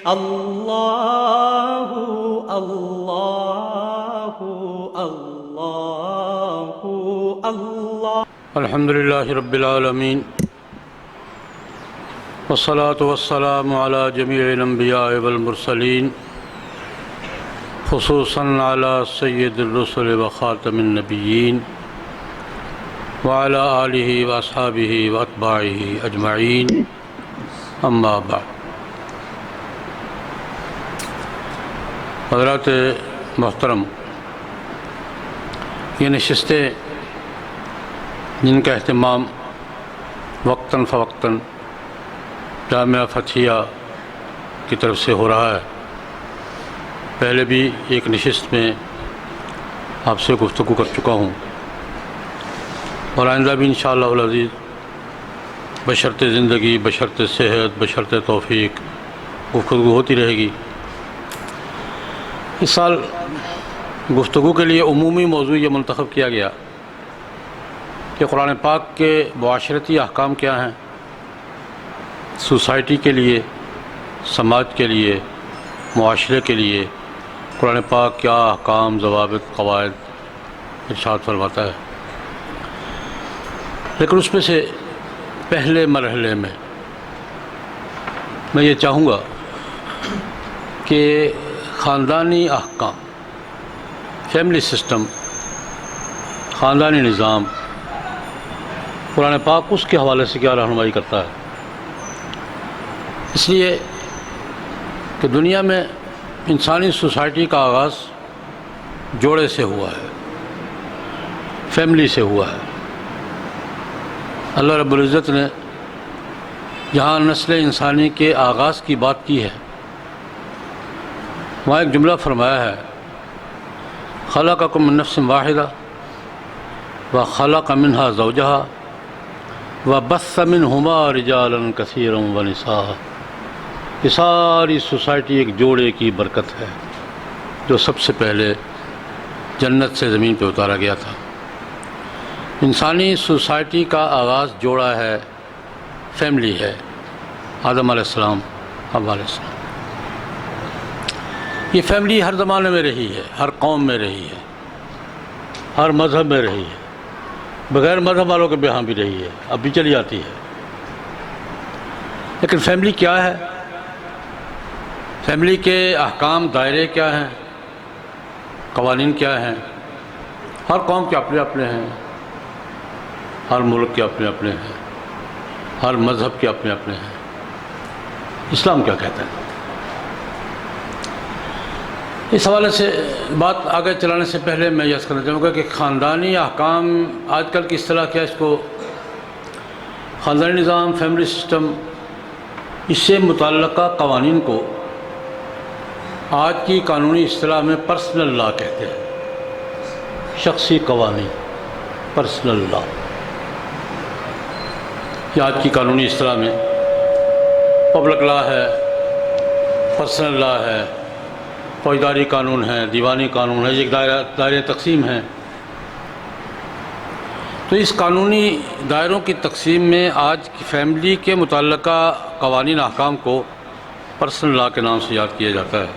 اللہ اللہ اللہ اللہ الحمدللہ رب العالمین والصلاة والسلام علی جمیع الانبیاء والمرسلین خصوصاً علی سید الرسل وخاتم النبیین وعلی آلہ واصحابہ واتباعہ اجمعین اما بعد۔ حضرات محترم، یہ نشستیں جن کا اہتمام وقتاً فوقتاً جامعہ فتحیہ کی طرف سے ہو رہا ہے، پہلے بھی ایک نشست میں آپ سے گفتگو کر چکا ہوں اور آئندہ بھی انشاءاللہ العزیز بشرط زندگی، بشرط صحت، بشرط توفیق گفتگو ہوتی رہے گی۔ اس سال گفتگو کے لیے عمومی موضوع یہ منتخب کیا گیا کہ قرآن پاک کے معاشرتی احکام کیا ہیں، سوسائٹی کے لیے، سماج کے لیے، معاشرے کے لیے قرآن پاک کیا احکام، ضوابط، قواعد ارشاد فرماتا ہے۔ لیکن اس میں سے پہلے مرحلے میں میں یہ چاہوں گا کہ خاندانی احکام، فیملی سسٹم، خاندانی نظام، قرآن پاک اس کے حوالے سے کیا رہنمائی کرتا ہے۔ اس لیے کہ دنیا میں انسانی سوسائٹی کا آغاز جوڑے سے ہوا ہے، فیملی سے ہوا ہے۔ اللہ رب العزت نے جہاں نسل انسانی کے آغاز کی بات کی ہے، وہاں ایک جملہ فرمایا ہے، خلقکم من نفس واحدہ وخلق منہا زوجہا وبث منہما رجالا کثیرا ونساء۔ یہ ساری سوسائٹی ایک جوڑے کی برکت ہے جو سب سے پہلے جنت سے زمین پہ اتارا گیا تھا۔ انسانی سوسائٹی کا آغاز جوڑا ہے، فیملی ہے، آدم علیہ السلام، حوا علیہ السلام۔ یہ فیملی ہر زمانے میں رہی ہے، ہر قوم میں رہی ہے، ہر مذہب میں رہی ہے، بغیر مذہب والوں کے بھی یہاں بھی رہی ہے، اب بھی چلی جاتی ہے۔ لیکن فیملی کیا ہے؟ فیملی کے احکام، دائرے کیا ہیں، قوانین کیا ہیں؟ ہر قوم کے اپنے اپنے ہیں، ہر ملک کے اپنے اپنے ہیں، ہر مذہب کے اپنے اپنے ہیں۔ اسلام کیا کہتا ہے؟ اس حوالے سے بات آگے چلانے سے پہلے میں یہ کرنا چاہوں گا کہ خاندانی احکام، آج کل کی اصطلاح کیا، اس کو خاندانی نظام، فیملی سسٹم، اس سے متعلقہ قوانین کو آج کی قانونی اصطلاح میں پرسنل لا کہتے ہیں، شخصی قوانین، پرسنل لا۔ یہ آج کی قانونی اصطلاح میں پبلک لا ہے، پرسنل لا ہے، فوجداری قانون ہے، دیوانی قانون ہے، یہ دائرے تقسیم ہیں۔ تو اس قانونی دائروں کی تقسیم میں آج کی فیملی کے متعلقہ قوانین احکام کو پرسنل لا کے نام سے یاد کیا جاتا ہے،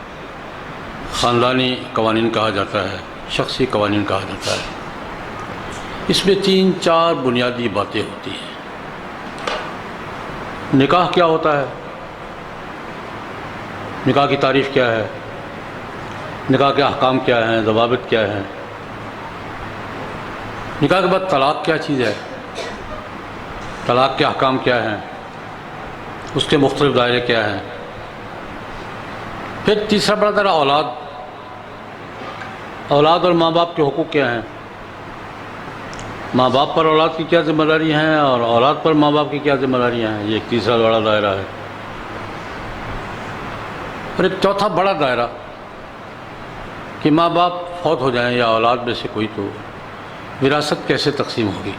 خاندانی قوانین کہا جاتا ہے، شخصی قوانین کہا جاتا ہے۔ اس میں 3-4 بنیادی باتیں ہوتی ہیں۔ نکاح کیا ہوتا ہے؟ نکاح کی تعریف کیا ہے؟ نکاح کے احکام کیا ہیں، ضوابط کیا ہیں؟ نکاح کے بعد طلاق کیا چیز ہے؟ طلاق کے احکام کیا ہیں؟ اس کے مختلف دائرے کیا ہیں؟ پھر تیسرا بڑا دائرہ اولاد اور ماں باپ کے حقوق کیا ہیں؟ ماں باپ پر اولاد کی کیا ذمہ داری ہیں اور اولاد پر ماں باپ کی کیا ذمہ داریاں ہیں؟ یہ ایک تیسرا بڑا دائرہ ہے۔ اور ایک چوتھا بڑا دائرہ کہ ماں باپ فوت ہو جائیں یا اولاد میں سے کوئی، تو وراثت کیسے تقسیم ہوگی؟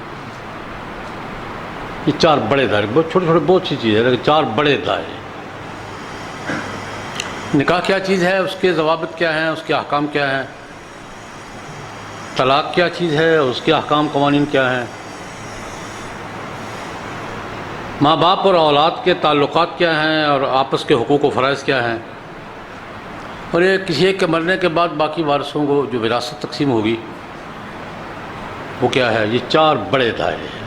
یہ 4 بڑے دائرے، بہت چھوٹے چھوٹے بہت سی چیزیں، لیکن 4 بڑے دائرے۔ نکاح کیا چیز ہے، اس کے ضوابط کیا ہیں، اس کے احکام کیا ہیں؟ طلاق کیا چیز ہے، اس کے احکام قوانین کیا ہیں؟ ماں باپ اور اولاد کے تعلقات کیا ہیں اور آپس کے حقوق و فرائض کیا ہیں؟ اور یہ کسی ایک کے مرنے کے بعد باقی وارثوں کو جو وراثت تقسیم ہوگی وہ کیا ہے؟ یہ 4 بڑے دائرے ہیں۔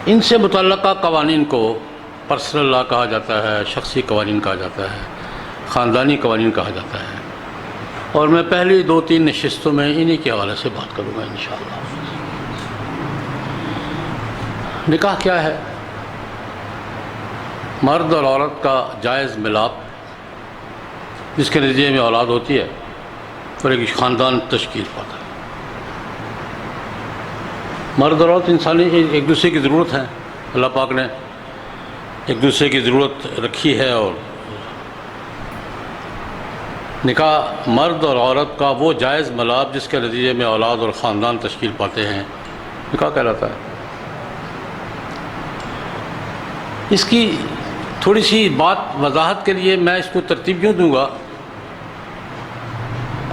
ان سے متعلقہ قوانین کو پرسنل لا کہا جاتا ہے، شخصی قوانین کہا جاتا ہے، خاندانی قوانین کہا جاتا ہے، اور میں پہلی 2-3 نشستوں میں انہی کے حوالے سے بات کروں گا انشاءاللہ۔ نکاح کیا ہے؟ مرد اور عورت کا جائز ملاپ جس کے نتیجے میں اولاد ہوتی ہے اور ایک خاندان تشکیل پاتا ہے۔ مرد اور عورت انسانی ایک دوسرے کی ضرورت ہے، اللہ پاک نے ایک دوسرے کی ضرورت رکھی ہے، اور نکاح مرد اور عورت کا وہ جائز ملاپ جس کے نتیجے میں اولاد اور خاندان تشکیل پاتے ہیں نکاح کہلاتا ہے۔ اس کی تھوڑی سی بات وضاحت کے لیے میں اس کو ترتیب یوں دوں گا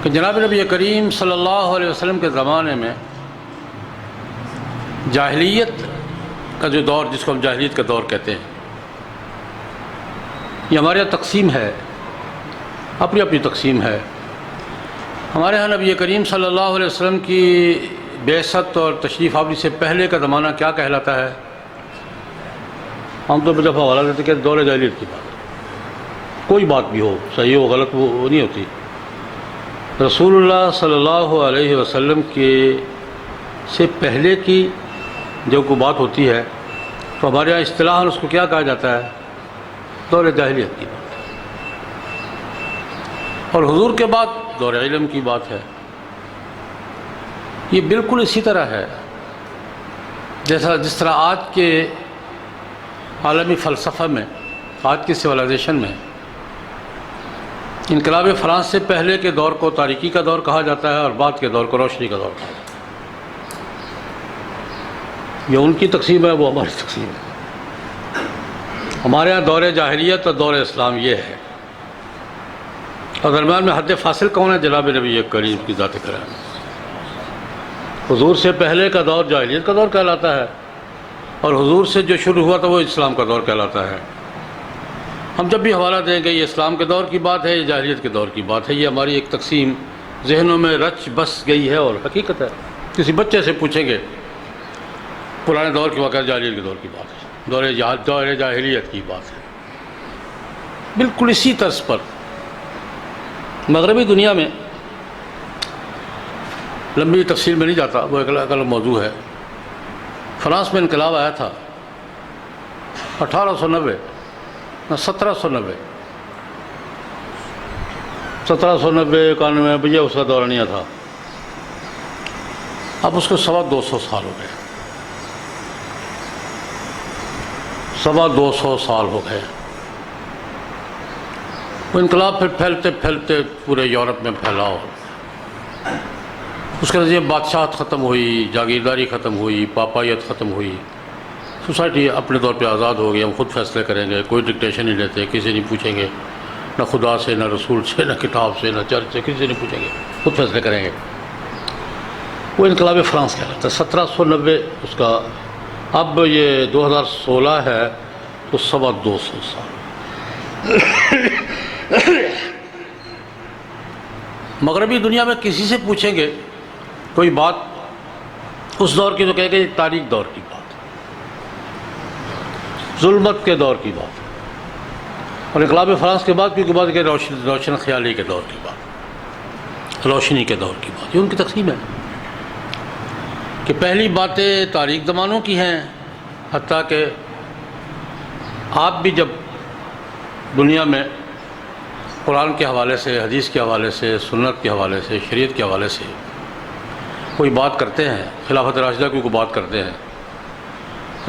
کہ جناب نبی کریم صلی اللہ علیہ وسلم کے زمانے میں جاہلیت کا جو دور، جس کو ہم جاہلیت کا دور کہتے ہیں، یہ ہمارے یہاں تقسیم ہے، اپنی اپنی تقسیم ہے۔ ہمارے ہاں نبی کریم صلی اللہ علیہ وسلم کی بعثت اور تشریف آوری سے پہلے کا زمانہ کیا کہلاتا ہے؟ ہم تو بے دفعہ حوالہ دیتے کہ دور جاہلیت کی بات، کوئی بات بھی ہو، صحیح ہو غلط وہ نہیں ہوتی۔ رسول اللہ صلی اللہ علیہ وسلم کے سے پہلے کی جو کوئی بات ہوتی ہے تو ہمارے یہاں اصطلاحاً اس کو کیا کہا جاتا ہے؟ دور جاہلیت کی بات۔ اور حضور کے بعد دور علم کی بات ہے۔ یہ بالکل اسی طرح ہے جس طرح آج کے عالمی فلسفہ میں، آج کی سویلائزیشن میں انقلاب فرانس سے پہلے کے دور کو تاریکی کا دور کہا جاتا ہے اور بعد کے دور کو روشنی کا دور کہا جاتا ہے۔ یہ ان کی تقسیم ہے، وہ ہماری تقسیم ہے۔ ہمارے یہاں دور جاہلیت اور دور اسلام یہ ہے، اور درمیان میں حد فاصل کون ہے؟ جناب نبی کریم کی ذات کرام۔ حضور سے پہلے کا دور جاہلیت کا دور کہلاتا ہے، اور حضور سے جو شروع ہوا تھا وہ اسلام کا دور کہلاتا ہے۔ ہم جب بھی حوالہ دیں گے یہ اسلام کے دور کی بات ہے، یہ جاہلیت کے دور کی بات ہے، یہ ہماری ایک تقسیم ذہنوں میں رچ بس گئی ہے اور حقیقت ہے۔ کسی بچے سے پوچھیں گے پرانے دور کی واقعہ، جاہلیت کے دور کی بات ہے، دور جاہلیت کی بات ہے۔ بالکل اسی طرز پر مغربی دنیا میں، لمبی تفصیل میں نہیں جاتا، وہ ایک الگ موضوع ہے۔ فرانس میں انقلاب آیا تھا 1890 1790 91 بھیا اس کا دورانیہ تھا۔ اب اس کو 225 سال ہو گئے، 225 سال ہو گئے۔ وہ انقلاب پھر پھیلتے پھیلتے پورے یورپ میں پھیلا، اس کے نتیجے بادشاہت ختم ہوئی، جاگیرداری ختم ہوئی، پاپائیت ختم ہوئی، سوسائٹی اپنے طور پہ آزاد ہو گئی، ہم خود فیصلے کریں گے، کوئی ڈکٹیشن نہیں لیتے، کسی نہیں پوچھیں گے، نہ خدا سے، نہ رسول سے، نہ کتاب سے، نہ چرچ سے، کسی سے نہیں پوچھیں گے، خود فیصلے کریں گے۔ وہ انقلاب فرانس کہلاتا ہے، 1790 اس کا۔ اب یہ 2016 ہے تو 225 سال۔ مغربی دنیا میں کسی سے پوچھیں گے کوئی بات اس دور کی تو کہے گا تاریک دور کی بات، ظلمت کے دور کی بات، اور انقلاب فرانس کے بعد کی بات کہ روشن خیالی کے دور کی بات، روشنی کے دور کی بات۔ یہ ان کی تقسیم ہے کہ پہلی باتیں تاریک زمانوں کی ہیں، حتیٰ کہ آپ بھی جب دنیا میں قرآن کے حوالے سے، حدیث کے حوالے سے، سنت کے حوالے سے، شریعت کے حوالے سے کوئی بات کرتے ہیں، خلافت راشدہ کی کوئی بات کرتے ہیں،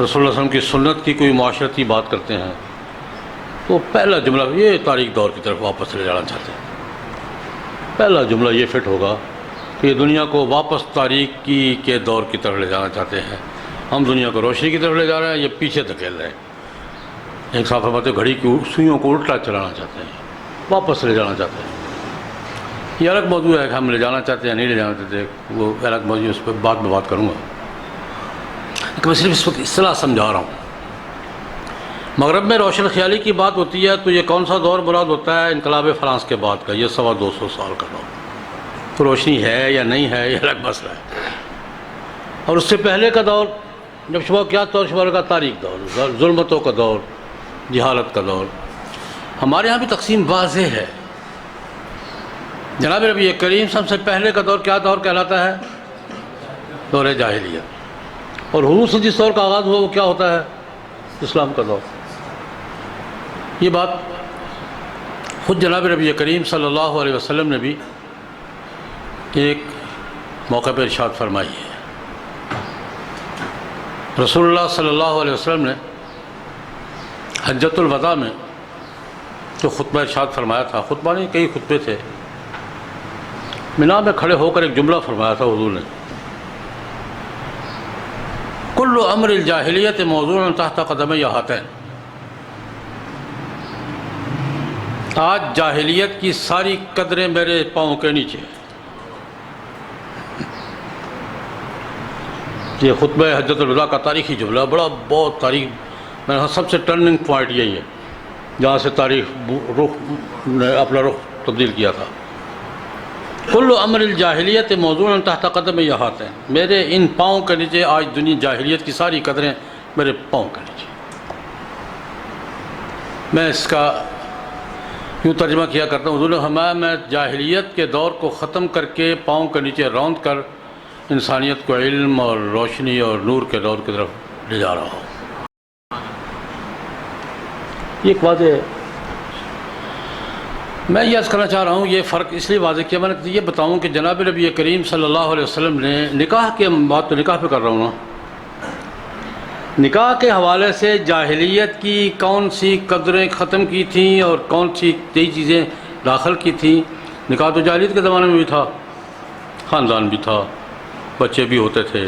رسول اللہ صلی اللہ علیہ وسلم کی سنت کی کوئی معاشرتی بات کرتے ہیں، تو پہلا جملہ یہ تاریک دور کی طرف واپس لے جانا چاہتے ہیں۔ پہلا جملہ یہ فٹ ہوگا کہ یہ دنیا کو واپس تاریکی کے دور کی طرف لے جانا چاہتے ہیں۔ ہم دنیا کو روشنی کی طرف لے جا رہے ہیں، یہ پیچھے دھکیل رہے ہیں۔ ایک صاحب فرماتے ہیں گھڑی کی سوئیوں کو الٹا چلانا چاہتے ہیں، واپس لے جانا چاہتے ہیں۔ یہ الگ موضوع ہے کہ ہم لے جانا چاہتے ہیں نہیں لے جانا چاہتے، وہ الگ موضوع، اس پہ بعد میں بات کروں گا۔ میں صرف اس وقت اصطلاح سمجھا رہا ہوں مغرب میں روشن خیالی کی بات ہوتی ہے تو یہ کون سا دور مراد ہوتا ہے؟ انقلاب فرانس کے بعد کا، یہ 250 سال کا دور۔ تو روشنی ہے یا نہیں ہے یہ الگ مسئلہ ہے۔ اور اس سے پہلے کا دور جب شبہ کیا طور شبہ کا تاریخ دور، ظلمتوں کا دور، جہالت کا دور۔ ہمارے ہاں بھی تقسیم واضح ہے۔ جناب نبی کریم صلی اللہ علیہ وسلم سے پہلے کا دور کیا دور کہلاتا ہے؟ دور جاہلیت۔ اور حضور سے جس دور کا آغاز ہوا وہ کیا ہوتا ہے؟ اسلام کا دور۔ یہ بات خود جناب نبی کریم صلی اللہ علیہ وسلم نے بھی ایک موقع پر ارشاد فرمائی ہے۔ رسول اللہ صلی اللہ علیہ وسلم نے حجۃ الوداع میں جو خطبہ ارشاد فرمایا تھا، خطبہ نہیں کئی خطبے تھے، مینا میں کھڑے ہو کر ایک جملہ فرمایا تھا حضور نے، کل امر الجاہلیت موضوع تحت قدمی ہاتین۔ آج جاہلیت کی ساری قدریں میرے پاؤں کے نیچے۔ یہ خطبہ حجۃ الوداع کا تاریخی جملہ، بہت تاریخ، میں نے سب سے ٹرننگ پوائنٹ یہی ہے جہاں سے تاریخ نے اپنا رخ تبدیل کیا تھا۔ کل امر الجاہلیت موضوع تحت قدم ہاتین، میرے ان پاؤں کے نیچے آج دنیا جاہلیت کی ساری قدریں میرے پاؤں کے نیچے۔ میں اس کا یوں ترجمہ کیا کرتا ہوں، حضور نے فرمایا میں جاہلیت کے دور کو ختم کر کے پاؤں کے نیچے روند کر انسانیت کو علم اور روشنی اور نور کے دور کی طرف لے جا رہا ہوں۔ یہ ایک واضح ہے۔ میں یہ عرض کرنا چاہ رہا ہوں، یہ فرق اس لیے واضح کیا، میں نے یہ بتاؤں کہ جناب نبی کریم صلی اللہ علیہ وسلم نے نکاح کے بات تو نکاح پہ کر رہا ہوں نا، نکاح کے حوالے سے جاہلیت کی کون سی قدریں ختم کی تھیں اور کون سی نئی چیزیں داخل کی تھیں۔ نکاح تو جاہلیت کے زمانے میں بھی تھا، خاندان بھی تھا، بچے بھی ہوتے تھے،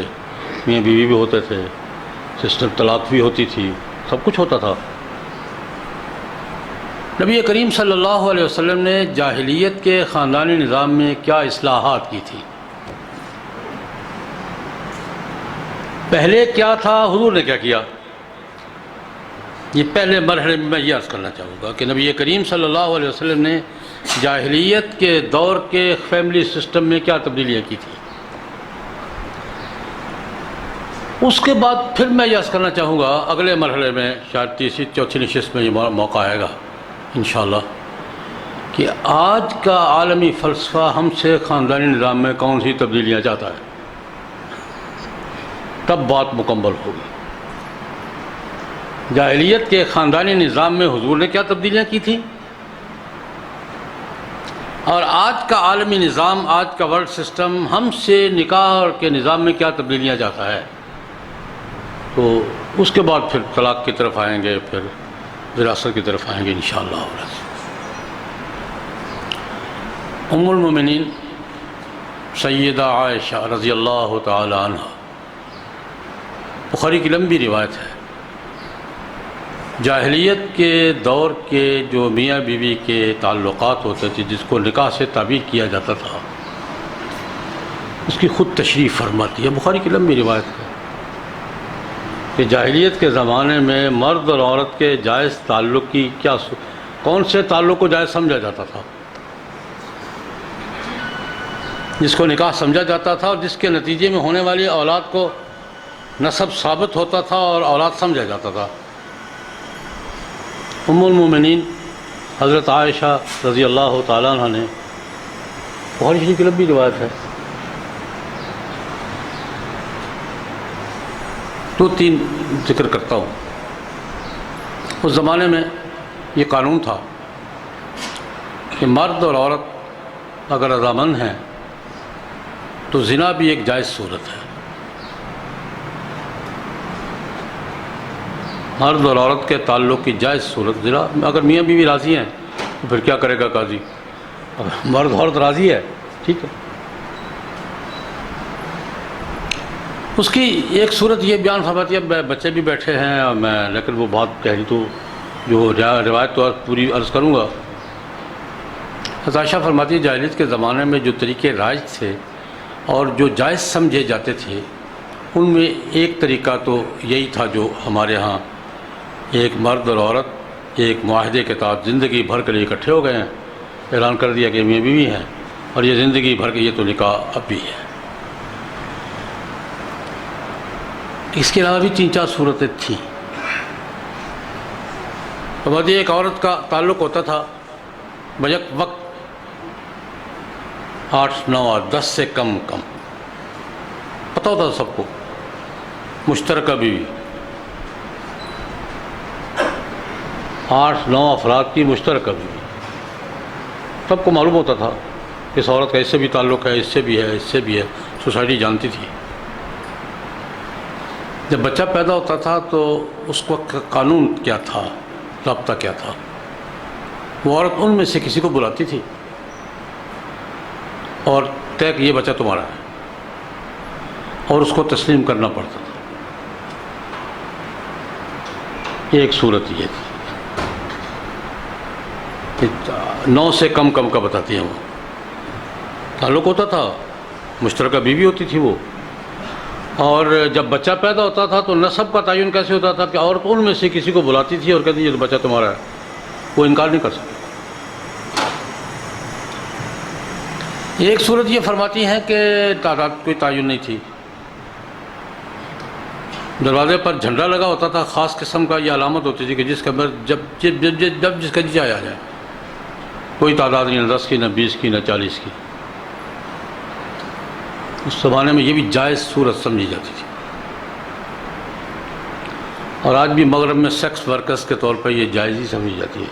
میاں بیوی بھی ہوتے تھے، سسٹر طلاق بھی ہوتی تھی، سب کچھ ہوتا تھا۔ نبی کریم صلی اللہ علیہ وسلم نے جاہلیت کے خاندانی نظام میں کیا اصلاحات کی تھی؟ پہلے کیا تھا، حضور نے کیا کیا؟ یہ پہلے مرحلے میں میں یہ عرض کرنا چاہوں گا کہ نبی کریم صلی اللہ علیہ وسلم نے جاہلیت کے دور کے فیملی سسٹم میں کیا تبدیلیاں کی تھی۔ اس کے بعد پھر میں یہ عرض کرنا چاہوں گا اگلے مرحلے میں، شاید تیسری چوتھی نشست میں یہ موقع آئے گا انشاءاللہ، کہ آج کا عالمی فلسفہ ہم سے خاندانی نظام میں کون سی تبدیلیاں چاہتا ہے، تب بات مکمل ہوگی۔ جاہلیت کے خاندانی نظام میں حضور نے کیا تبدیلیاں کی تھیں، اور آج کا عالمی نظام، آج کا ورلڈ سسٹم ہم سے نکاح کے نظام میں کیا تبدیلیاں چاہتا ہے، تو اس کے بعد پھر طلاق کی طرف آئیں گے، پھر وراثت کی طرف آئیں گے انشاءاللہ۔ ام المومنین سیدہ عائشہ رضی اللہ تعالی عنہ، بخاری کی لمبی روایت ہے، جاہلیت کے دور کے جو میاں بیوی کے تعلقات ہوتے تھے جس کو نکاح سے تعبیر کیا جاتا تھا، اس کی خود تشریح فرماتی ہے، بخاری کی لمبی روایت ہے کہ جاہلیت کے زمانے میں مرد اور عورت کے جائز تعلق کی کون سے تعلق کو جائز سمجھا جاتا تھا، جس کو نکاح سمجھا جاتا تھا اور جس کے نتیجے میں ہونے والی اولاد کو نسب ثابت ہوتا تھا اور اولاد سمجھا جاتا تھا۔ ام المومنین حضرت عائشہ رضی اللہ تعالیٰ عنہ نے، بخاری شریف کی لمبی روایت ہے، 2-3 ذکر کرتا ہوں۔ اس زمانے میں یہ قانون تھا کہ مرد اور عورت اگر رضامند ہیں تو زنا بھی ایک جائز صورت ہے۔ مرد اور عورت کے تعلق کی جائز صورت زنا، اگر میاں بیوی راضی ہیں تو پھر کیا کرے گا قاضی، اگر مرد عورت راضی ہے ٹھیک ہے۔ اس کی ایک صورت یہ بیان فرماتی ہے، بچے بھی بیٹھے ہیں اور لیکن وہ بات کہہ رہی تو جو روایت تو پوری عرض کروں گا۔ عائشہ فرماتی ہے جاہلیت کے زمانے میں جو طریقے رائج تھے اور جو جائز سمجھے جاتے تھے ان میں ایک طریقہ تو یہی تھا جو ہمارے ہاں ایک مرد اور عورت ایک معاہدے کے تحت زندگی بھر کے لیے اکٹھے ہو گئے ہیں، اعلان کر دیا کہ میاں بیوی ہیں، اور یہ زندگی بھر کے یہ تو نکاح اب بھی ہے۔ اس کے علاوہ بھی 3-4 صورتیں تھیں۔ اب ایک عورت کا تعلق ہوتا تھا بیک وقت 8، 9 اور 10 سے کم پتہ ہوتا تھا سب کو، مشترکہ بیوی 8-9 افراد کی مشترکہ بیوی، سب کو معلوم ہوتا تھا کہ اس عورت کا اس سے بھی تعلق ہے، اس سے بھی ہے، اس سے بھی ہے، سوسائٹی جانتی تھی۔ جب بچہ پیدا ہوتا تھا تو اس وقت کا قانون کیا تھا، رابطہ کیا تھا، وہ عورت ان میں سے کسی کو بلاتی تھی اور طے کہ یہ بچہ تمہارا ہے، اور اس کو تسلیم کرنا پڑتا تھا۔ ایک صورت یہ تھی، 9 سے کم کا بتاتی ہیں، وہ تعلق ہوتا تھا، مشترکہ بیوی ہوتی تھی وہ، اور جب بچہ پیدا ہوتا تھا تو نسب کا تعین کیسے ہوتا تھا کہ عورت ان میں سے کسی کو بلاتی تھی اور کہتی یہ تو بچہ تمہارا ہے، وہ انکار نہیں کر سکتا۔ ایک صورت یہ فرماتی ہیں کہ تعداد کوئی تعین نہیں تھی، دروازے پر جھنڈا لگا ہوتا تھا خاص قسم کا، یہ علامت ہوتی تھی کہ جس کا جب جس کا جی آیا جائے، کوئی تعداد نہیں، نہ 10 کی، نہ 20 کی، نہ 40 کی۔ اس زمانے میں یہ بھی جائز صورت سمجھی جاتی تھی، اور آج بھی مغرب میں سیکس ورکرز کے طور پر یہ جائز ہی سمجھی جاتی ہے۔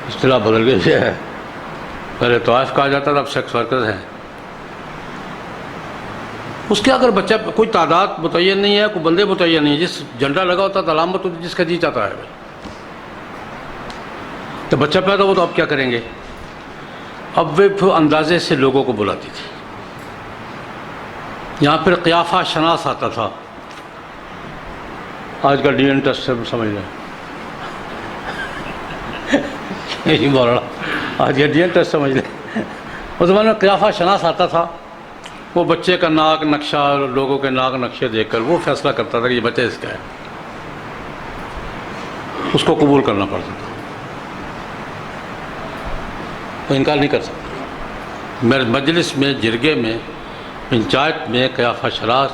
اصطلاح بدل گئی ہے، پہلے طوائف کہا جاتا تھا، اب سیکس ورکرز ہیں۔ اس کے اگر بچہ کوئی تعداد متعین نہیں ہے، کوئی بندے متعین نہیں ہے، جس جھنڈا لگا ہوتا ہے علامت ہوتی جس کا جی چاہتا ہے، تو بچہ پیدا ہو تو اب کیا کریں گے؟ اب وہ پھر اندازے سے لوگوں کو بلاتی تھی۔ یہاں پھر قیافہ شناس آتا تھا، آج کا ڈی این ٹیسٹ سے سمجھ لیں، یہی بول رہا، آج کا ڈی این ٹیسٹ سمجھ لیں۔ اس زمانے میں قیافہ شناس آتا تھا، وہ بچے کا ناک نقشہ، لوگوں کے ناک نقشے دیکھ کر وہ فیصلہ کرتا تھا کہ یہ بچہ اس کا ہے، اس کو قبول کرنا پڑتا تھا، وہ انکار نہیں کر سکتا۔ میرے مجلس میں، جرگے میں، پنچایت میں قیافہ شناس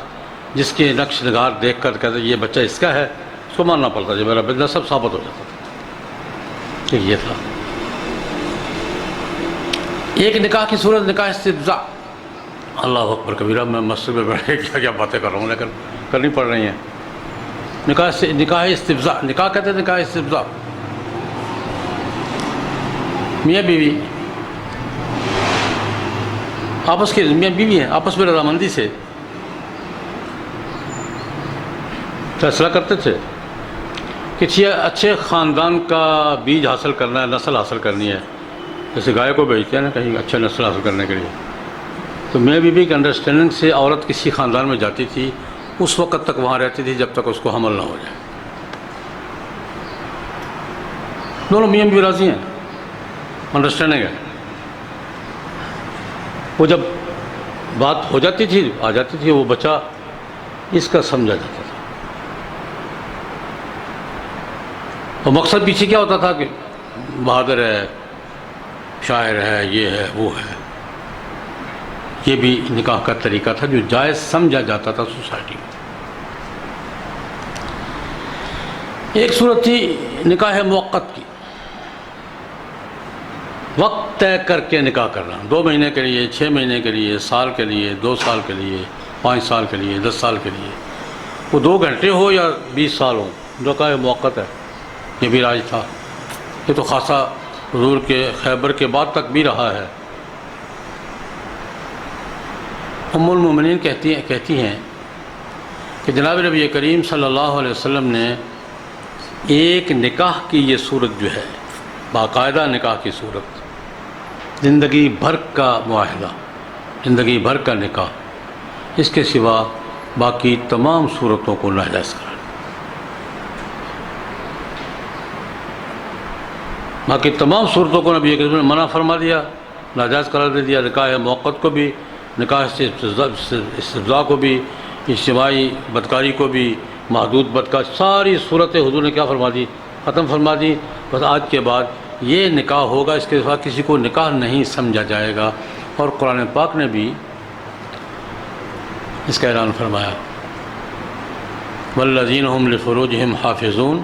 جس کے نقش نگار دیکھ کر کہتے یہ بچہ اس کا ہے، اس کو ماننا پڑتا تھا، میرا بزنس سب ثابت ہو جاتا تھا کہ یہ تھا۔ ایک نکاح کی صورت نکاح استبضاء، اللہ اکبر کبیرہ، میں مسجد میں بیٹھ کے کیا باتیں کر رہا ہوں، لیکن کرنی پڑ رہی ہیں۔ نکاح استبضاء، نکاح کہتے ہیں نکاح استبضاء، میاں بیوی آپس کے، میاں بیوی ہیں آپس میں رضامندی سے فیصلہ کرتے تھے کہ اچھے خاندان کا بیج حاصل کرنا ہے، نسل حاصل کرنی ہے، جیسے گائے کو بیچتے ہیں نا کہیں اچھا نسل حاصل کرنے کے لیے، تو میاں بیوی کی انڈرسٹینڈنگ سے عورت کسی خاندان میں جاتی تھی، اس وقت تک وہاں رہتی تھی جب تک اس کو حمل نہ ہو جائے۔ دونوں میاں بیوی راضی ہیں، انڈرسٹینڈنگ ہے۔ وہ جب بات ہو جاتی تھی، آ جاتی تھی، وہ بچہ اس کا سمجھا جاتا تھا، اور مقصد پیچھے کیا ہوتا تھا کہ بہادر ہے، شاعر ہے، یہ ہے، وہ ہے۔ یہ بھی نکاح کا طریقہ تھا جو جائز سمجھا جاتا تھا سوسائٹی میں۔ ایک صورت تھی نکاح موقت کی، وقت طے کر کے نکاح کرنا، 2 مہینے کے لیے، 6 مہینے کے لیے، سال کے لیے، 2 سال کے لیے، 5 سال کے لیے، 10 سال کے لیے، وہ 2 گھنٹے ہو یا 20 سال ہو، نکاح موقت ہے۔ یہ بھی راج تھا، یہ تو خاصا حضور کے خیبر کے بعد تک بھی رہا ہے۔ ام المومنین کہتی ہیں کہ جناب نبی کریم صلی اللہ علیہ وسلم نے ایک نکاح کی یہ صورت جو ہے، باقاعدہ نکاح کی صورت، زندگی بھر کا معاہدہ، زندگی بھر کا نکاح، اس کے سوا باقی تمام صورتوں کو ناجائز قرار دیا۔ باقی تمام صورتوں کو نبی کریم نے منع فرما دیا، ناجائز قرار دے دیا۔ نکاح موقت کو بھی، نکاح استبضاء کو بھی، اجتماعی بدکاری کو بھی، محدود بدکار، ساری صورت حضور نے کیا فرما دی، ختم فرما دی. بس آج کے بعد یہ نکاح ہوگا، اس کے ساتھ کسی کو نکاح نہیں سمجھا جائے گا. اور قرآن پاک نے بھی اس کا اعلان فرمایا، والذین هم لفروجہم حافظون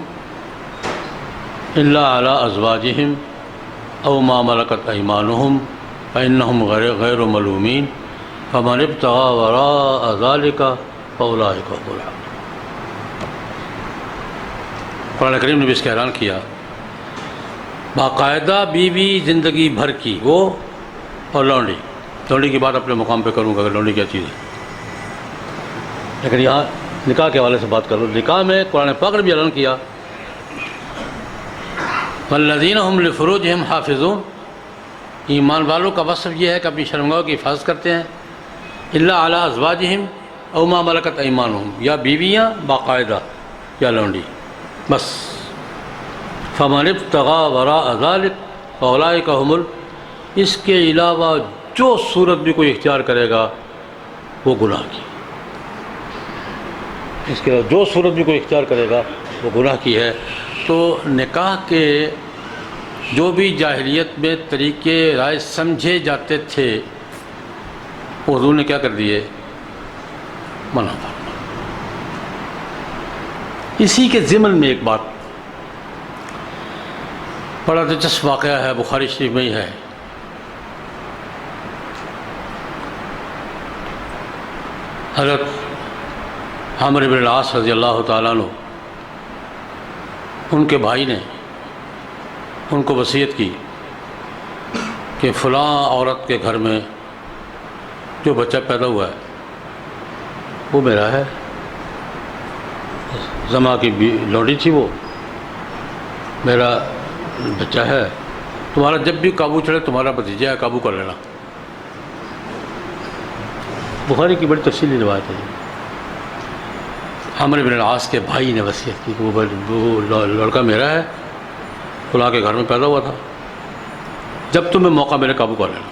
الا علی ازواجہم او ما ملکت ایمانہم فإنہم غیر ملومین فمن ابتغى وراء ذلك فاولئک هم العادون. قرآن کریم نے بھی اس کا اعلان کیا، باقاعدہ بیوی زندگی بھر کی وہ اور لونڈی کی بات اپنے مقام پہ کروں گا کہ لونڈی کیا چیز ہے، لیکن یہاں نکاح کے حوالے سے بات کر لو. نکاح میں قرآن پاک نے بھی اعلان کیا، والذین هم لفروجہم حافظون، ایمان والوں کا وصف یہ ہے کہ اپنی شرمگاہوں کی حفاظت کرتے ہیں، الا علی ازواجہم او ما ملکت ایمانہم، یا بیویاں باقاعدہ یا لونڈی بس. فمن ابتغى وراء ذلك فاولئک هم اس کے علاوہ جو صورت بھی کوئی اختیار کرے گا وہ گناہ کی، اس کے علاوہ جو صورت بھی کوئی اختیار کرے گا وہ گناہ کی ہے. تو نکاح کے جو بھی جاہلیت میں طریقے رائج سمجھے جاتے تھے وہ حضور نے کیا کر دیے، منع فرما. اسی کے ضمن میں ایک بات، بڑا دلچسپ واقعہ ہے، بخاری شریف میں ہی ہے. حضرت عمرو بن العاص رضی اللہ تعالیٰ عنہ، ان کے بھائی نے ان کو وصیت کی کہ فلاں عورت کے گھر میں جو بچہ پیدا ہوا ہے وہ میرا ہے، زما کی لونڈی تھی، وہ میرا بچہ ہے، تمہارا جب بھی قابو چڑھے تمہارا بھتیجا ہے، قابو کر لینا. بخاری کی بڑی تفصیلی روایت ہے. عمرو بن العاص کے بھائی نے وصیت کی کہ وہ لڑکا میرا ہے، فلاں کے گھر میں پیدا ہوا تھا، جب تمہیں موقع میرے قابو کر لینا.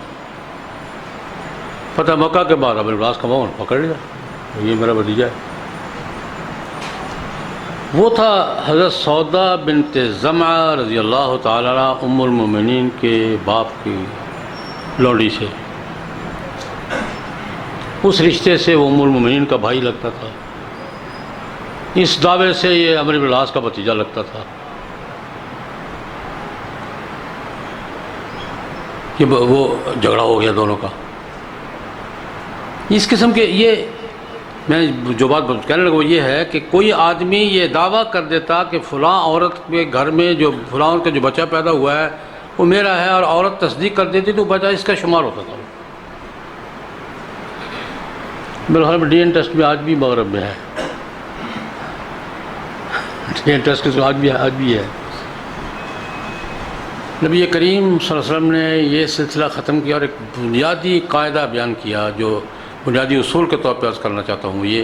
پتہ موقع کے بعد عمرو بن العاص کا مون پکڑ لیا، یہ میرا بھتیجا ہے. وہ تھا حضرت سودا بنت زمعہ رضی اللہ تعالیٰ عنہ، ام المومنین کے باپ کی لونڈی سے. اس رشتے سے وہ ام المومنین کا بھائی لگتا تھا، اس دعوے سے یہ عمرو بن العاص کا بھتیجا لگتا تھا. کہ وہ جھگڑا ہو گیا دونوں کا. اس قسم کے یہ میں جو بات کہنے لگا وہ یہ ہے کہ کوئی آدمی یہ دعویٰ کر دیتا کہ فلاں عورت کے گھر میں جو فلاں عورت کا جو بچہ پیدا ہوا ہے وہ میرا ہے، اور عورت تصدیق کر دیتی تو بچہ اس کا شمار ہوتا تھا. بالحال ڈی این ٹیسٹ میں آج بھی مغرب میں ہے، ڈی این ٹیسٹ کے آج بھی ہے. نبی کریم صلی اللہ علیہ وسلم نے یہ سلسلہ ختم کیا اور ایک بنیادی قاعدہ بیان کیا جو بنیادی اصول کے طور پہ عرض کرنا چاہتا ہوں. یہ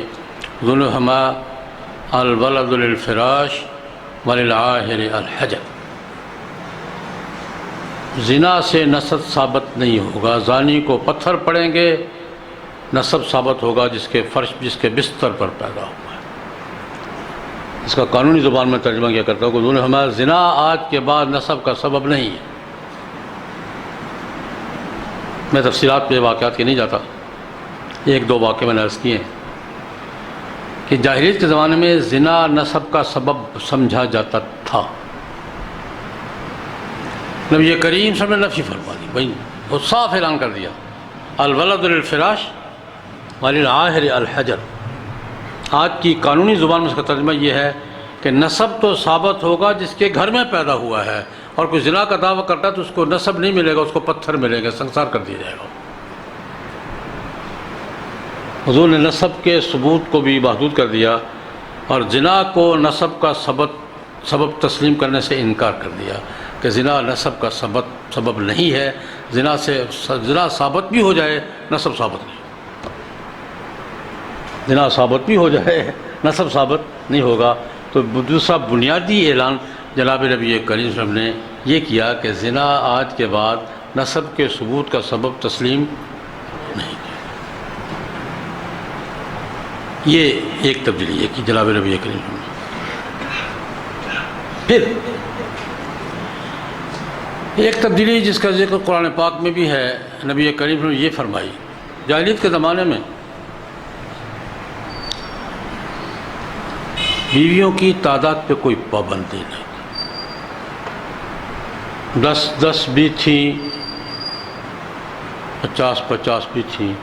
ظلمہما الولد للفراش وللعاہر الحجر، زنا سے نسب ثابت نہیں ہوگا، زانی کو پتھر پڑیں گے، نسب ثابت ہوگا جس کے فرش جس کے بستر پر پیدا ہوا ہے. اس کا قانونی زبان میں ترجمہ کیا کرتا ہوں کہ ظلمہما، زنا آج کے بعد نسب کا سبب نہیں ہے. میں تفصیلات پہ واقعات کے نہیں جاتا، ایک دو واقعے میں نے عرض کیے ہیں کہ جاہلیت کے زمانے میں زنا نسب کا سبب سمجھا جاتا تھا. نبی کریم صلی اللہ علیہ وسلم نے نفی فرما دی، بھائی وہ صاف اعلان کر دیا، الولد للفراش وللعاہر الحجر. آج کی قانونی زبان میں اس کا ترجمہ یہ ہے کہ نسب تو ثابت ہوگا جس کے گھر میں پیدا ہوا ہے، اور کوئی زنا کا دعویٰ کرتا ہے تو اس کو نسب نہیں ملے گا، اس کو پتھر ملے گا، سنسار کر دیا جائے گا. حضور نے نسب کے ثبوت کو بھی محدود کر دیا اور زنا کو نسب کا سبب تسلیم کرنے سے انکار کر دیا کہ زنا نسب کا سبب نہیں ہے. زنا ثابت بھی ہو جائے، نسب ثابت نہیں، زنا ثابت بھی ہو جائے نسب ثابت نہیں ہوگا. تو دوسرا بنیادی اعلان جناب نبی کریم صلی اللہ علیہ وسلم نے یہ کیا کہ زنا آج کے بعد نسب کے ثبوت کا سبب تسلیم نہیں. یہ ایک تبدیلی ہے کہ جناب نبی کریم. پھر ایک تبدیلی جس کا ذکر قرآن پاک میں بھی ہے، نبی کریم نے یہ فرمائی، جاہلیت کے زمانے میں بیویوں کی تعداد پہ کوئی پابندی نہیں، 10 بھی تھیں، 50 بھی تھیں،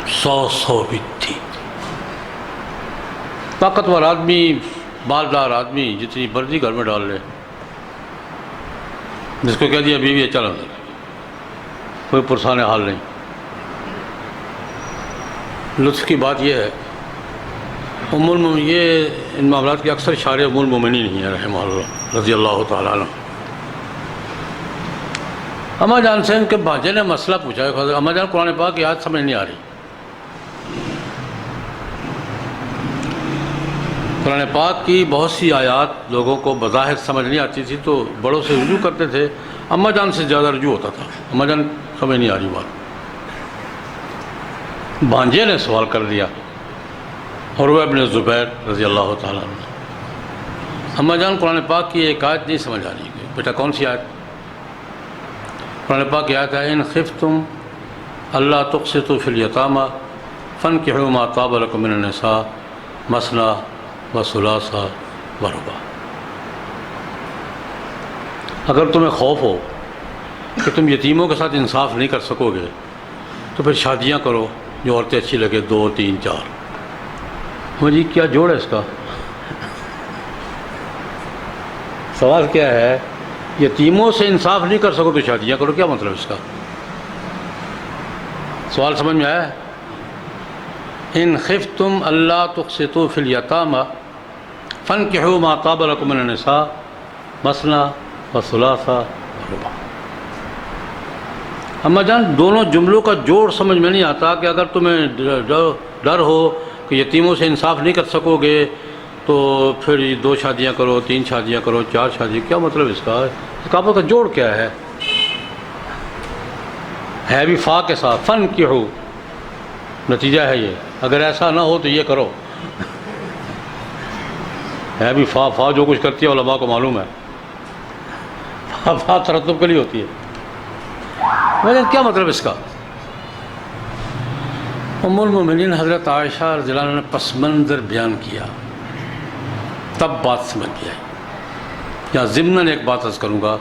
100 بھی تھی. طاقتور آدمی، مالدار آدمی جتنی مرضی گھر میں ڈال لے، جس کو کہہ دیا بیوی ہے چل اندر، کوئی پرسان حال نہیں. لطف کی بات یہ ہے، یہ ان معاملات کے اکثر شارع ام المومنین ہی ہیں رحمہ اللہ رضی اللہ تعالیٰ عنہ. اماں جان سے ان کے بھانجے نے مسئلہ پوچھا، اماں جان قرآن پاک کی آیت سمجھ نہیں آ رہی. قرآن پاک کی بہت سی آیات لوگوں کو بظاہر سمجھ نہیں آتی تھی تو بڑوں سے رجوع کرتے تھے، اماں جان سے زیادہ رجوع ہوتا تھا. اماں جان سمجھ نہیں آ رہی بات. بھانجے نے سوال کر دیا، عروہ ابن زبیر رضی اللہ تعالیٰ عنہ، اماں جان قرآن پاک کی ایک آیت نہیں سمجھ آ رہی. بیٹا کون سی آیت؟ قرآن پاک کی آیت ہے، ان خفتم اللہ تقسطوا فی الیتامی فانکحوا ما طاب لکم من النساء مثنی وثلاث ورباع. اگر تمہیں خوف ہو کہ تم یتیموں کے ساتھ انصاف نہیں کر سکو گے تو پھر شادیاں کرو جو عورتیں اچھی لگے، 2 3 4. جی کیا جوڑ ہے اس کا؟ سوال کیا ہے؟ یتیموں سے انصاف نہیں کر سکو تو شادیاں کرو، کیا مطلب اس کا؟ سوال سمجھ میں آیا؟ ان خفتم اللہ تقسطوا فی الیتامی فانکحوا ما طاب لکم من النساء مثنی وثلاث ورباع. اماں جان دونوں جملوں کا جوڑ سمجھ میں نہیں آتا کہ اگر تمہیں ڈر ہو کہ یتیموں سے انصاف نہیں کر سکو گے تو پھر 2 شادیاں کرو، 3 شادیاں کرو، 4 شادی، کیا مطلب اس کا؟ اس کا آپ کا جوڑ کیا ہے بھی فا کے ساتھ، فن کی ہو، نتیجہ ہے یہ. اگر ایسا نہ ہو تو یہ کرو. ہے بھی فا جو کچھ کرتی ہے علماء کو معلوم ہے، فا ترتب کے لیے ہوتی ہے. لیکن کیا مطلب اس کا؟ ام المومنین حضرت عائشہ رضی اللہ عنہ نے پس منظر بیان کیا، تب بات سمجھ گیا. یا ضمناً ایک بات عرض کروں گا،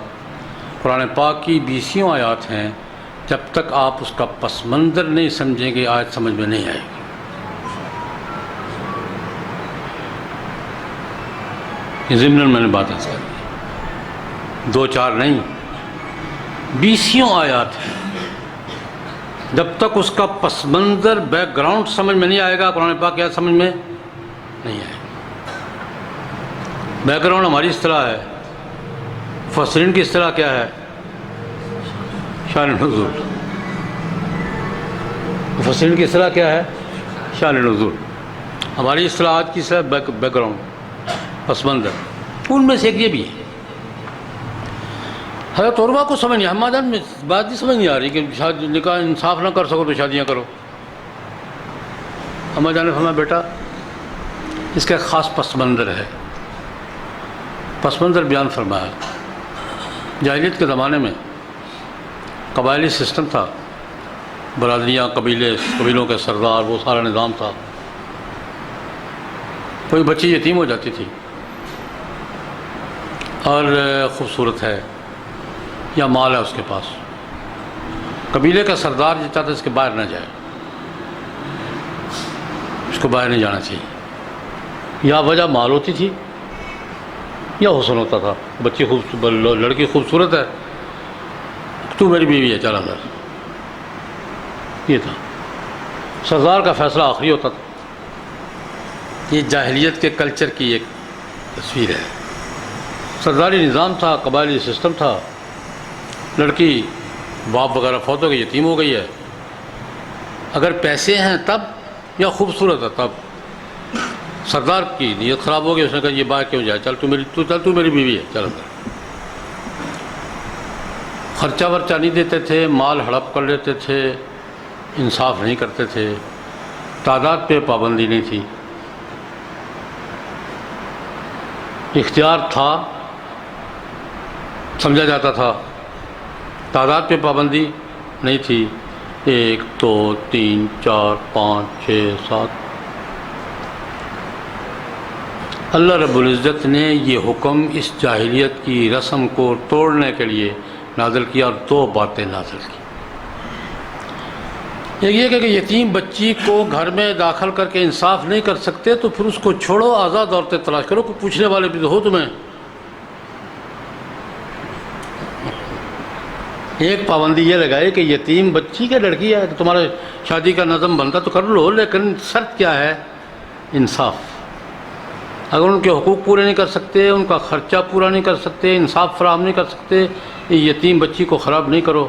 قرآن پاک کی 20 آیات ہیں، جب تک آپ اس کا پس منظر نہیں سمجھیں گے آیت سمجھ میں نہیں آئے گی. یہ ضمناً میں نے بات عرض کر دی، 2 4 نہیں، 20 آیات ہیں. جب تک اس کا پس منظر بیک گراؤنڈ سمجھ میں نہیں آئے گا قرآن پاک کی آیت سمجھ میں نہیں آئے. بیک گراؤنڈ ہماری اصطلاح ہے، مفسرین کی اصطلاح کیا ہے؟ شان نزول. مفسرین کی اصطلاح کیا ہے؟ شان نزول. ہماری اصطلاحات کی بیک گراؤنڈ، پس منظر. ان میں سے ایک یہ بھی ہے. حضرت عروہ کو سمجھ نہیں، اماں جان میں بات نہیں سمجھ نہیں آ رہی کہ شادی نکاح انصاف نہ کر سکو تو شادیاں کرو. اماں جان نے فرمایا بیٹا اس کا ایک خاص پس منظر ہے. پس منظر بیان فرمایا، جاہلیت کے زمانے میں قبائلی سسٹم تھا، برادریاں، قبیلوں کے سردار، وہ سارا نظام تھا. کوئی بچی یتیم ہو جاتی تھی اور خوبصورت ہے یا مال ہے اس کے پاس، قبیلے کا سردار یہ چاہتا ہے اس کے باہر نہ جائے، اس کو باہر نہیں جانا چاہیے. یا وجہ مال ہوتی تھی یا حسن ہوتا تھا. بچی لڑکی خوبصورت ہے، تو میری بیوی ہے چل اندر. یہ تھا سردار کا فیصلہ آخری ہوتا تھا. یہ جاہلیت کے کلچر کی ایک تصویر ہے. سرداری نظام تھا، قبائلی سسٹم تھا. لڑکی باپ وغیرہ فوت ہو گئی، یتیم ہو گئی ہے. اگر پیسے ہیں تب یا خوبصورت ہے تب. سردار کی نیت خراب ہو گئی، اس نے کہا یہ باہر کیوں جائے، چل تو میری بیوی ہے چل اندر. خرچہ ورچہ نہیں دیتے تھے، مال ہڑپ کر لیتے تھے، انصاف نہیں کرتے تھے. تعداد پہ پابندی نہیں تھی، اختیار تھا، سمجھا جاتا تھا، تعداد پہ پابندی نہیں تھی، 1 2 3 4 5 6 7۔ اللہ رب العزت نے یہ حکم اس جاہلیت کی رسم کو توڑنے کے لیے نازل کیا، اور 2 باتیں نازل کی۔ ایک یہ کہ یتیم بچی کو گھر میں داخل کر کے انصاف نہیں کر سکتے تو پھر اس کو چھوڑو، آزاد عورتیں تلاش کرو، کوئی پوچھنے والے بھی تو ہو تمہیں۔ ایک پابندی یہ لگائی کہ یتیم بچی کی لڑکی ہے، کہ تمہارا شادی کا نظم بنتا تو کر لو، لیکن شرط کیا ہے؟ انصاف۔ اگر ان کے حقوق پورے نہیں کر سکتے، ان کا خرچہ پورا نہیں کر سکتے، انصاف فراہم نہیں کر سکتے، یتیم بچی کو خراب نہیں کرو،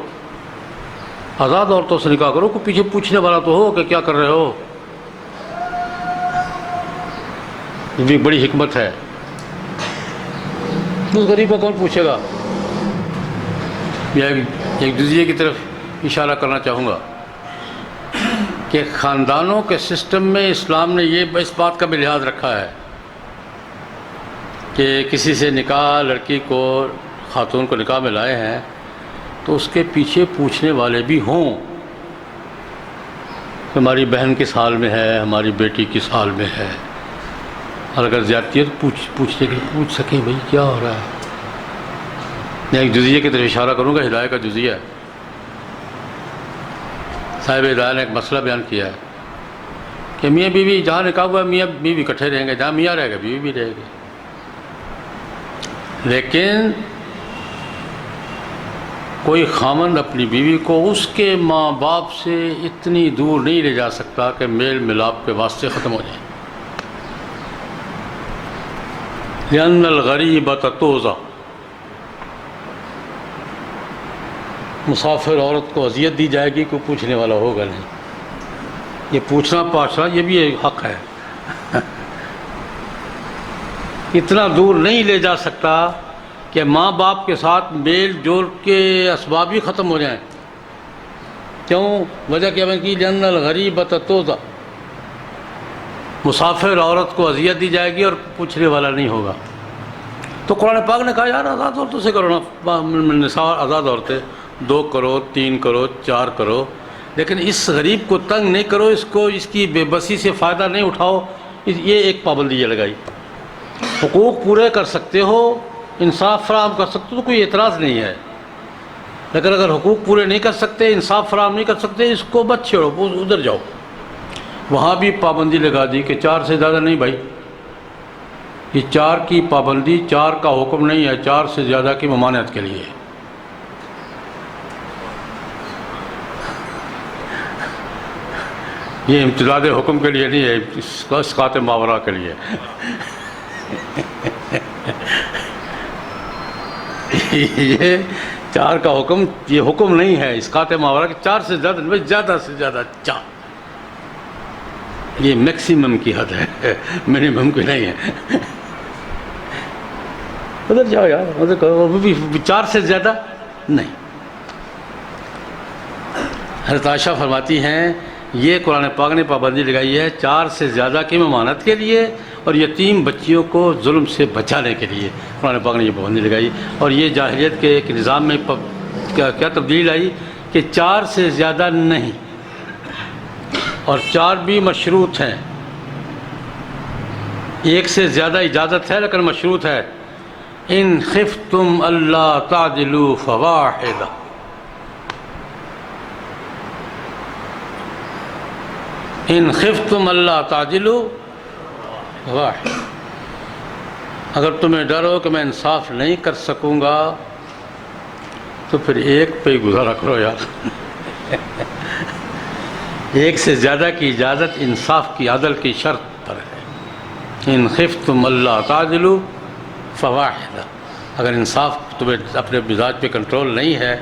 آزاد عورتوں سے نکاح کرو، کوئی پیچھے پوچھنے والا تو ہو کہ کیا کر رہے ہو۔ یہ بھی بڑی حکمت ہے، اس غریب کو کون پوچھے گا۔ ایک جزیے کی طرف اشارہ کرنا چاہوں گا کہ خاندانوں کے سسٹم میں اسلام نے یہ اس بات کا بھی لحاظ رکھا ہے کہ کسی سے نکاح، لڑکی کو، خاتون کو نکاح میں لائے ہیں تو اس کے پیچھے پوچھنے والے بھی ہوں، ہماری بہن کس حال میں ہے، ہماری بیٹی کس حال میں ہے، اور اگر زیادتی ہے تو پوچھ سکیں بھائی کیا ہو رہا ہے۔ میں ایک جزیے کی طرف اشارہ کروں گا، ہدایہ کا جزیہ۔ صاحب ہدایہ نے ایک مسئلہ بیان کیا ہے کہ میاں بیوی جہاں نکاح ہوا ہے میاں بیوی اکٹھے رہیں گے، جہاں میاں رہے گا بیوی بھی رہے گی، لیکن کوئی خامند اپنی بیوی کو اس کے ماں باپ سے اتنی دور نہیں لے جا سکتا کہ میل ملاپ کے واسطے ختم ہو جائیں۔ لأن الغریبۃ توضع، مسافر عورت کو اذیت دی جائے گی، کوئی پوچھنے والا ہوگا نہیں۔ یہ پوچھنا پاچھنا یہ بھی ایک حق ہے، اتنا دور نہیں لے جا سکتا کہ ماں باپ کے ساتھ میل جول کے اسباب ہی ختم ہو جائیں۔ کیوں؟ وجہ کیا بن کی؟ لأن الغریبۃ توضع، مسافر عورت کو اذیت دی جائے گی اور پوچھنے والا نہیں ہوگا۔ تو قرآن پاک نے کہا یار آزاد عورتوں سے کرو نا، نساء آزاد عورتیں 2 کرو 3 کرو 4 کرو، لیکن اس غریب کو تنگ نہیں کرو، اس کی بے بسی سے فائدہ نہیں اٹھاؤ۔ یہ ایک پابندی یہ لگائی۔ حقوق پورے کر سکتے ہو، انصاف فراہم کر سکتے ہو تو کوئی اعتراض نہیں ہے، لیکن اگر حقوق پورے نہیں کر سکتے، انصاف فراہم نہیں کر سکتے، اس کو مت چھیڑو، ادھر جاؤ۔ وہاں بھی پابندی لگا دی کہ 4 سے زیادہ نہیں بھائی، یہ 4 کی پابندی، 4 کا حکم نہیں ہے، 4 سے زیادہ کی ممانعت کے لیے۔ یہ امتداد حکم کے لیے نہیں ہے، اسقاط ماورا کے لیے۔ یہ 4 کا حکم، یہ حکم نہیں ہے اسقاط ماورا کہ 4 سے زیادہ، زیادہ سے زیادہ 4، یہ میکسیمم کی حد ہے، منیمم کی نہیں ہے۔ ادھر جاؤ یار، ادھر کرو، 4 سے زیادہ نہیں۔ حضرت عائشہ فرماتی ہیں یہ قرآن پاک نے پابندی لگائی ہے 4 سے زیادہ کی ممانعت کے لیے اور یتیم بچیوں کو ظلم سے بچانے کے لیے قرآن پاک نے یہ پابندی لگائی۔ اور یہ جاہلیت کے ایک نظام میں کیا تبدیلی آئی کہ 4 سے زیادہ نہیں، اور 4 بھی مشروط ہیں، 1 سے زیادہ اجازت ہے لیکن مشروط ہے۔ ان خفتم اللہ تعدلوا فواحدہ، ان خفتم اللہ تعدلوا فواحدہ، اگر تمہیں ڈر ہو کہ میں انصاف نہیں کر سکوں گا تو پھر 1 پہ ہی گزارا کرو یار۔ 1 سے زیادہ کی اجازت انصاف کی، عدل کی شرط پر ہے۔ ان خفتم اللہ تعدلوا فواحدہ، اگر انصاف تمہیں اپنے مزاج پہ کنٹرول نہیں ہے،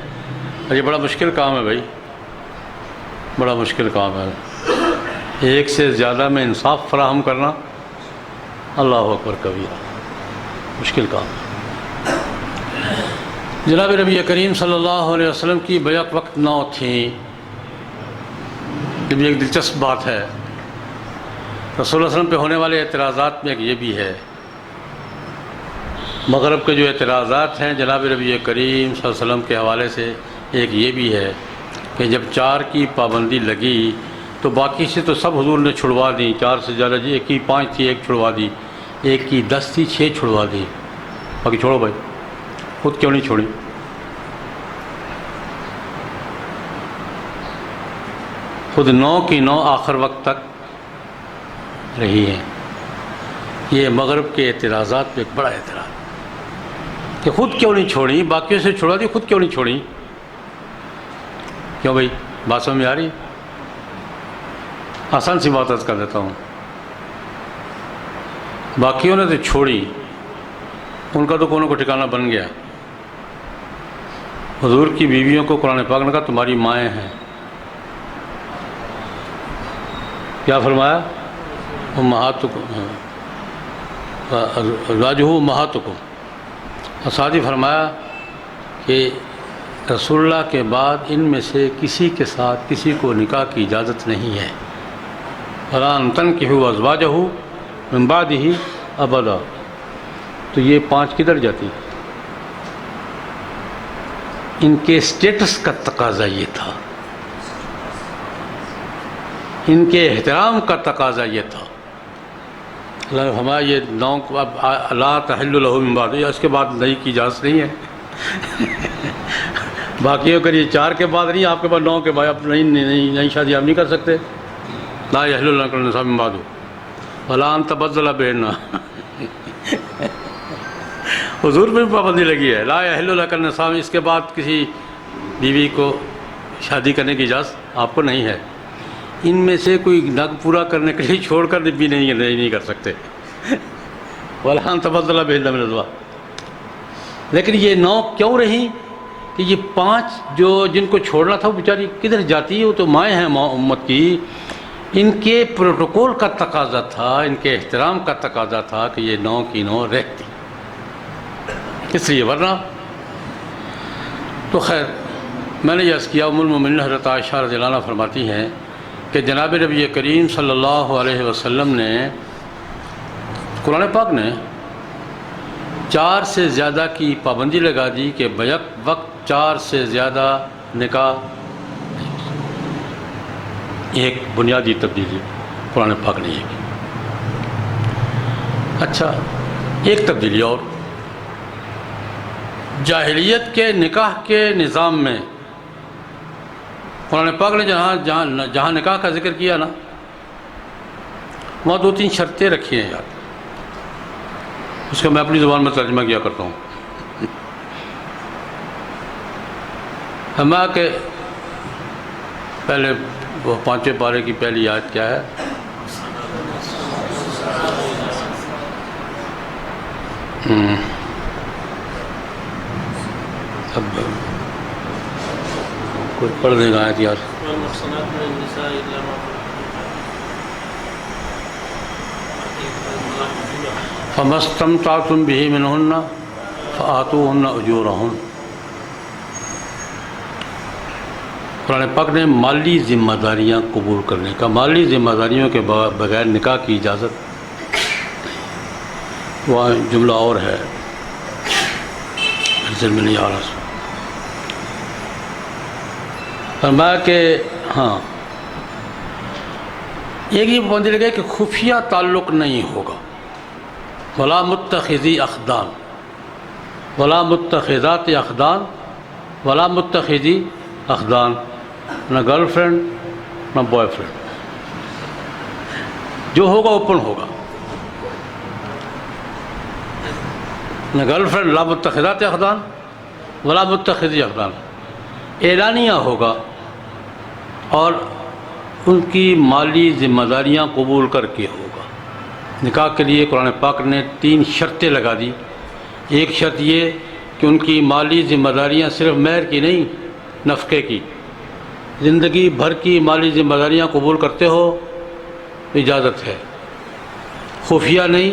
اور یہ بڑا مشکل کام ہے بھائی، بڑا مشکل کام ہے۔ 1 سے زیادہ میں انصاف فراہم کرنا، اللہ اکبر کبیرہ، مشکل کام ہے۔ جناب نبی کریم صلی اللہ علیہ وسلم کی بیک وقت 9 تھیں۔ یہ بھی ایک دلچسپ بات ہے رسول اللہ علیہ وسلم پہ ہونے والے اعتراضات میں ایک یہ بھی ہے، مغرب کے جو اعتراضات ہیں جناب نبی کریم صلی اللہ علیہ وسلم کے حوالے سے، ایک یہ بھی ہے کہ جب 4 کی پابندی لگی تو باقی سے تو سب حضور نے چھڑوا دی، 4 سے زیادہ، جی 1 کی 5 تھی 1 چھڑوا دی، 1 کی 10 تھی 6 چھڑوا دی، باقی چھوڑو بھائی، خود کیوں نہیں چھوڑی؟ خود 9 کی 9 آخر وقت تک رہی ہیں۔ یہ مغرب کے اعتراضات پہ ایک بڑا اعتراض کہ خود کیوں نہیں چھوڑی، باقیوں سے چھوڑا دی، خود کیوں نہیں چھوڑی؟ کیوں بھائی، بات سمجھ میں آ رہی؟ آسان سی بات عرض کر دیتا ہوں، باقیوں نے تو چھوڑی، ان کا تو کونوں کو ٹھکانہ بن گیا۔ حضور کی بیویوں کو قرآن پاک نے کہا تمہاری مائیں ہیں، کیا فرمایا؟ امہاتکم، ازواجہ امہاتکم، اور ساتھ ہی فرمایا کہ رسول اللہ کے بعد ان میں سے کسی کے ساتھ کسی کو نکاح کی اجازت نہیں ہے، فَلَا أَن تَنكِحُوا أَزْوَاجَهُ مِن بَعْدِهِ أَبَدًا۔ تو یہ 5 کدھر جاتی؟ ان کے اسٹیٹس کا تقاضا یہ تھا، ان کے احترام کا تقاضا یہ تھا۔ اللہ نے فرمایا یہ 9 اب لا تحل لہ من بعد، اس کے بعد نئی کی اجازت نہیں ہے۔ باقیوں کے یہ 4 کے بعد نہیں، آپ کے بعد 9 کے بعد آپ نئی شادی آپ نہیں کر سکتے۔ لا یحل لک النساء من بعد ولا ان تبدل بہن، حضور پہ بھی پابندی لگی ہے، لا یحل لک النساء، اس کے بعد کسی بیوی کو شادی کرنے کی اجازت آپ کو نہیں ہے۔ ان میں سے کوئی نگ پورا کرنے کے لیے چھوڑ کر بھی نہیں کر سکتے، ولا ان تبدل بہن من الازواج۔ لیکن یہ 9 کیوں رہی کہ یہ 5 جو جن کو چھوڑنا تھا وہ بیچاری کدھر جاتی؟ وہ تو مائیں ہیں امت کی، ان کے پروٹوکول کا تقاضا تھا، ان کے احترام کا تقاضا تھا کہ یہ 9 کی 9 رہتی، اس لیے ورنہ تو خیر میں نے عرض کیا، ام المومنین حضرت عائشہ رضی اللہ عنہ فرماتی ہیں کہ جناب نبی کریم صلی اللہ علیہ وسلم نے، قرآن پاک نے 4 سے زیادہ کی پابندی لگا دی کہ بیک وقت 4 سے زیادہ نکاح، ایک بنیادی تبدیلی قرآن پاک نے یہ کی۔ اچھا، ایک تبدیلی اور، جاہلیت کے نکاح کے نظام میں قرآن پاک نے جہاں نکاح کا ذکر کیا نا، وہاں 2-3 شرطیں رکھی ہیں یار، اس کا میں اپنی زبان میں ترجمہ کیا کرتا ہوں۔ ہما کہ پہلے وہ 5ویں پارے کی پہلی آیت کیا ہے؟ اب کوئی پڑھ دے گا آیت یار۔ فَمَا اسْتَمْتَعْتُمْ بِهِ مِنْهُنَّ فَآتُوهُنَّ أُجُورَهُنَّ۔ قرآن پاک نے مالی ذمہ داریاں قبول کرنے کا، مالی ذمہ داریوں کے بغیر نکاح کی اجازت، وہاں جملہ اور ہے، ذہن میں نہیں آ رہا، فرمایا کہ ہاں ایک یہ پابندی لگے کہ خفیہ تعلق نہیں ہوگا، ولا متخذی اخدان، ولا متخذات اخدان، ولا متخذی اخدان، نہ گرل فرینڈ نہ بوائے فرینڈ، جو ہوگا اوپن ہوگا، نہ گرل فرینڈ، لا متخذات اخدان ولا متخذی اخدان، اعلانیہ ہوگا، اور ان کی مالی ذمہ داریاں قبول کر کے ہوگا۔ نکاح کے لیے قرآن پاک نے 3 شرطیں لگا دی۔ ایک شرط یہ کہ ان کی مالی ذمہ داریاں صرف مہر کی نہیں، نفقے کی، زندگی بھر کی مالی ذمہ داریاں قبول کرتے ہو، اجازت ہے، خفیہ نہیں،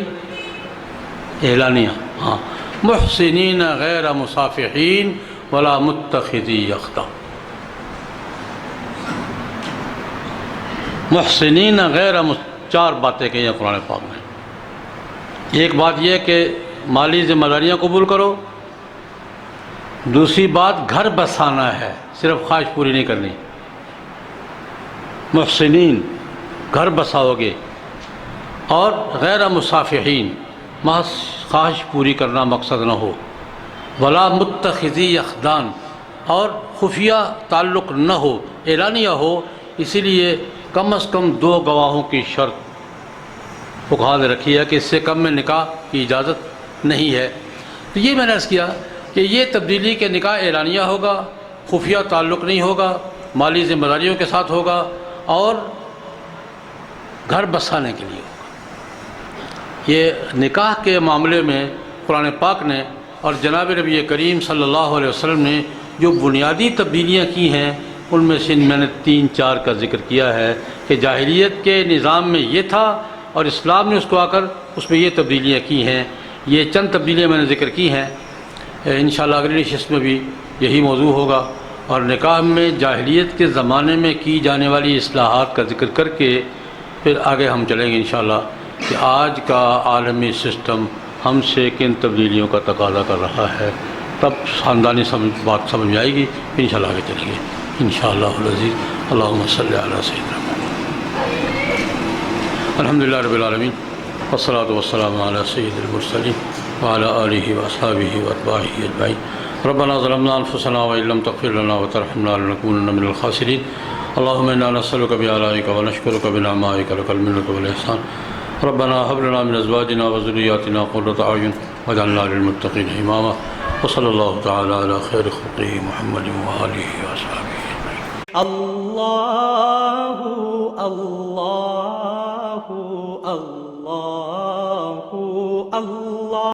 اعلانیہ۔ ہاں، محسنین غیر مصافحین ولا متخذی اخدان، محسنین غیر 4 باتیں کہی ہیں قرآن پاک میں۔ ایک بات یہ کہ مالی ذمہ داریاں قبول کرو، دوسری بات گھر بسانا ہے، صرف خواہش پوری نہیں کرنی۔ محسنین، گھر بساؤ گے، اور غیر مصافحین، محض خواہش پوری کرنا مقصد نہ ہو، ولا متخذی اخدان، اور خفیہ تعلق نہ ہو، اعلانیہ ہو، اسی لیے کم از کم 2 گواہوں کی شرط فقہا نے رکھی ہے کہ اس سے کم میں نکاح کی اجازت نہیں ہے۔ تو یہ میں نے عرض کیا کہ یہ تبدیلی کے نکاح اعلانیہ ہوگا، خفیہ تعلق نہیں ہوگا، مالی ذمہ داریوں کے ساتھ ہوگا، اور گھر بسانے کے لیے ہوگا۔ یہ نکاح کے معاملے میں قرآن پاک نے اور جناب نبی کریم صلی اللہ علیہ وسلم نے جو بنیادی تبدیلیاں کی ہیں، ان میں سے میں نے 3-4 کا ذکر کیا ہے کہ جاہلیت کے نظام میں یہ تھا اور اسلام نے اس کو آ کر اس میں یہ تبدیلیاں کی ہیں۔ یہ چند تبدیلیاں میں نے ذکر کی ہیں، انشاءاللہ اگلی نشست میں بھی یہی موضوع ہوگا، اور نکاح میں جاہلیت کے زمانے میں کی جانے والی اصلاحات کا ذکر کر کے پھر آگے ہم چلیں گے انشاءاللہ کہ آج کا عالمی سسٹم ہم سے کن تبدیلیوں کا تقاضا کر رہا ہے، تب خاندانی بات سمجھ میں آئے گی، انشاءاللہ آگے چلیں گے انشاءاللہ العزیز۔ اللہم صلی علی سیدنا الحمدللہ رب العالمین، والصلاة والسلام علی سید المرسلین وعلی آلہ واصحابہ واتباعہ اجمعین۔ ربنا ظلمنا انفسنا وان لم تغفر لنا وترحمنا لنکونن من الخاسرین۔ اللہم انا نسألک بآلائک ونشکرک بنعمائک لک المنۃ والاحسان۔ ربنا هب لنا من ازواجنا وذرياتنا قرة اعین واجعلنا للمتقین اماما۔ وصلی اللہ تعالی علی خیر خلقہ محمد وآلہ وصحبہ اجمعین۔ اللہ اللہ اللہ اللہ